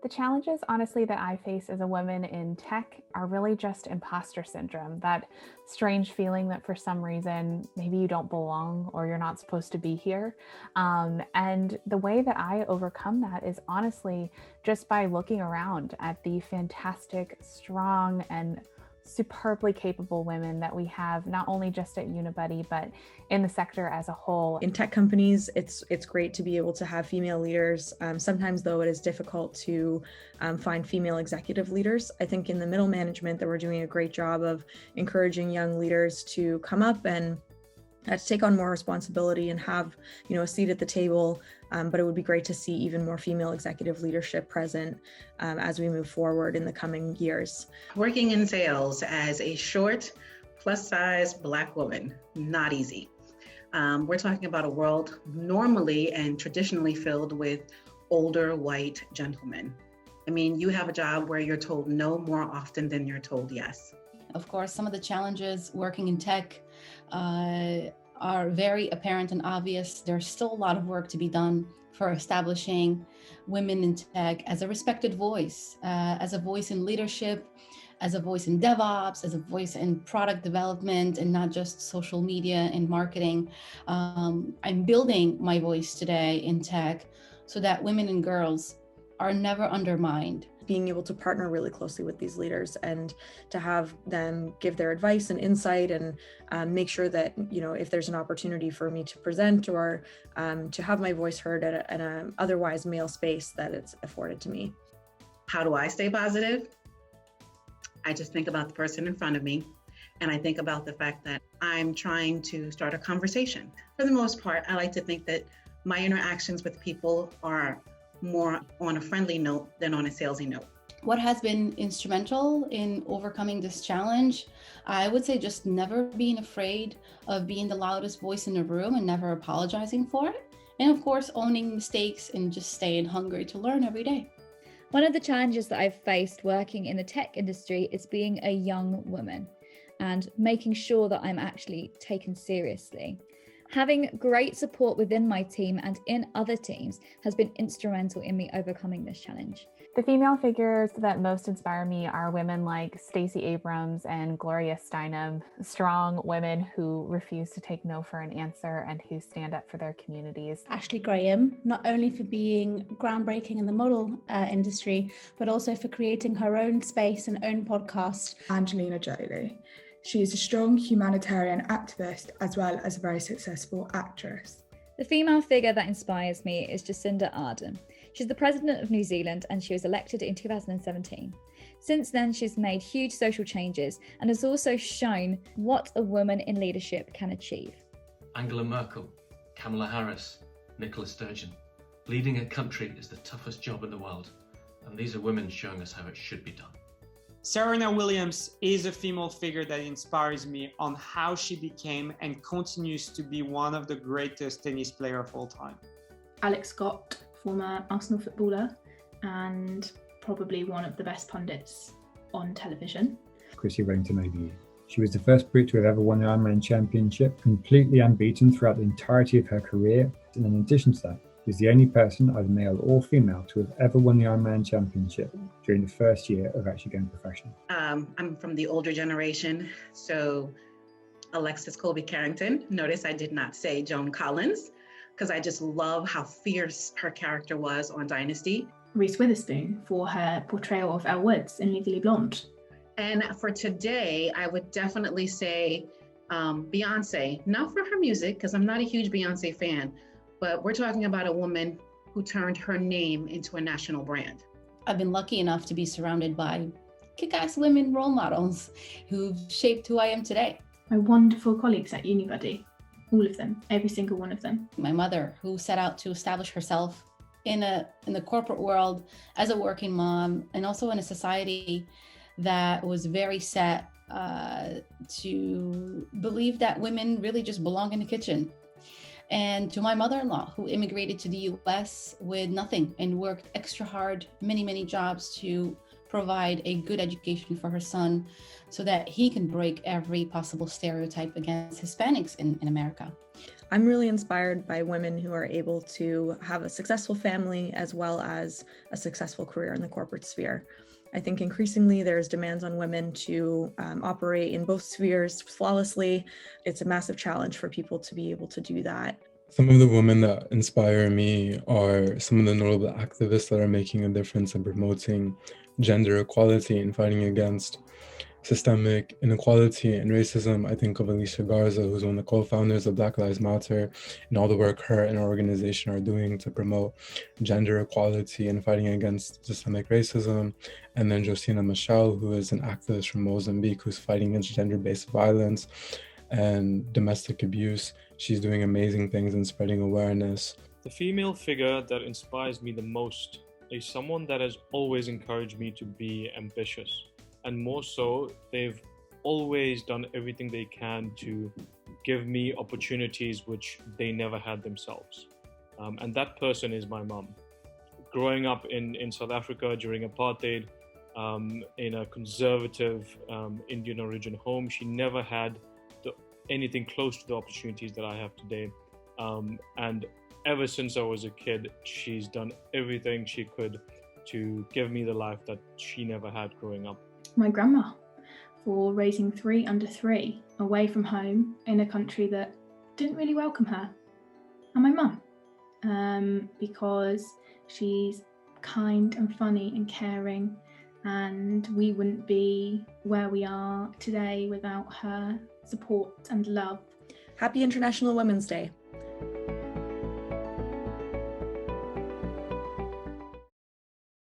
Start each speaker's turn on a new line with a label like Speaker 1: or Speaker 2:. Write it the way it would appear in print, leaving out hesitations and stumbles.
Speaker 1: The challenges, honestly, that I face as a woman in tech are really just imposter syndrome, that strange feeling that for some reason, maybe you don't belong or you're not supposed to be here. And the way that I overcome that is honestly just by looking around at the fantastic, strong, and superbly capable women that we have, not only just at Unibuddy, but in the sector as a whole.
Speaker 2: In tech companies, it's great to be able to have female leaders. Sometimes, though, it is difficult to find female executive leaders. I think in the middle management that we're doing a great job of encouraging young leaders to come up and to take on more responsibility and have, a seat at the table. But it would be great to see even more female executive leadership present as we move forward in the coming years.
Speaker 3: Working in sales as a short, plus-size Black woman, not easy. We're talking about a world normally and traditionally filled with older white gentlemen. I mean, you have a job where you're told no more often than you're told yes.
Speaker 4: Of course, some of the challenges working in tech are very apparent and obvious. There's still a lot of work to be done for establishing women in tech as a respected voice, as a voice in leadership, as a voice in DevOps, as a voice in product development, and not just social media and marketing. I'm building my voice today in tech so that women and girls are never undermined.
Speaker 2: Being able to partner really closely with these leaders and to have them give their advice and insight and make sure that, if there's an opportunity for me to present or to have my voice heard at an otherwise male space, that it's afforded to me.
Speaker 3: How do I stay positive? I just think about the person in front of me, and I think about the fact that I'm trying to start a conversation. For the most part, I like to think that my interactions with people are more on a friendly note than on a salesy note.
Speaker 4: What has been instrumental in overcoming this challenge? I would say just never being afraid of being the loudest voice in the room and never apologizing for it. And of course, owning mistakes and just staying hungry to learn every day.
Speaker 5: One of the challenges that I've faced working in the tech industry is being a young woman and making sure that I'm actually taken seriously. Having great support within my team and in other teams has been instrumental in me overcoming this challenge.
Speaker 1: The female figures that most inspire me are women like Stacey Abrams and Gloria Steinem, strong women who refuse to take no for an answer and who stand up for their communities.
Speaker 6: Ashley Graham, not only for being groundbreaking in the model industry, but also for creating her own space and own podcast.
Speaker 7: Angelina Jolie. She is a strong humanitarian activist as well as a very successful actress.
Speaker 5: The female figure that inspires me is Jacinda Ardern. She's the President of New Zealand and she was elected in 2017. Since then, she's made huge social changes and has also shown what a woman in leadership can achieve.
Speaker 8: Angela Merkel, Kamala Harris, Nicola Sturgeon. Leading a country is the toughest job in the world, and these are women showing us how it should be done.
Speaker 9: Serena Williams is a female figure that inspires me on how she became and continues to be one of the greatest tennis players of all time.
Speaker 10: Alex Scott, former Arsenal footballer and probably one of the best pundits on television.
Speaker 11: Chrissy Wellington-Obiu. She was the first Brit to have ever won the Ironman Championship, completely unbeaten throughout the entirety of her career. And in addition to that, is the only person, either male or female, to have ever won the Ironman Championship during the first year of actually going professional.
Speaker 3: I'm from the older generation, so Alexis Colby Carrington. Notice I did not say Joan Collins, because I just love how fierce her character was on Dynasty.
Speaker 10: Reese Witherspoon for her portrayal of Elle Woods in Legally Blonde.
Speaker 3: And for today, I would definitely say Beyonce, not for her music, because I'm not a huge Beyonce fan, but we're talking about a woman who turned her name into a national brand.
Speaker 4: I've been lucky enough to be surrounded by kick-ass women role models who've shaped who I am today.
Speaker 10: My wonderful colleagues at Unibuddy, all of them, every single one of them.
Speaker 4: My mother, who set out to establish herself in the corporate world as a working mom, and also in a society that was very set to believe that women really just belong in the kitchen. And to my mother-in-law, who immigrated to the US with nothing and worked extra hard, many jobs to provide a good education for her son so that he can break every possible stereotype against Hispanics in America.
Speaker 2: I'm really inspired by women who are able to have a successful family as well as a successful career in the corporate sphere. I think increasingly there's demands on women to operate in both spheres flawlessly. It's a massive challenge for people to be able to do that.
Speaker 12: Some of the women that inspire me are some of the notable activists that are making a difference in promoting gender equality and fighting against systemic inequality and racism. I think of Alicia Garza, who's one of the co-founders of Black Lives Matter, and all the work her and her organization are doing to promote gender equality and fighting against systemic racism. And then Josina Michel, who is an activist from Mozambique, who's fighting against gender-based violence and domestic abuse. She's doing amazing things and spreading awareness.
Speaker 13: The female figure that inspires me the most is someone that has always encouraged me to be ambitious. And more so, they've always done everything they can to give me opportunities which they never had themselves. And that person is my mum. Growing up in South Africa during apartheid, in a conservative Indian origin home, she never had anything close to the opportunities that I have today. And ever since I was a kid, she's done everything she could to give me the life that she never had growing up.
Speaker 10: My grandma, for raising 3 under 3 away from home in a country that didn't really welcome her. And my mum, because she's kind and funny and caring, and we wouldn't be where we are today without her support and love.
Speaker 2: Happy International Women's Day.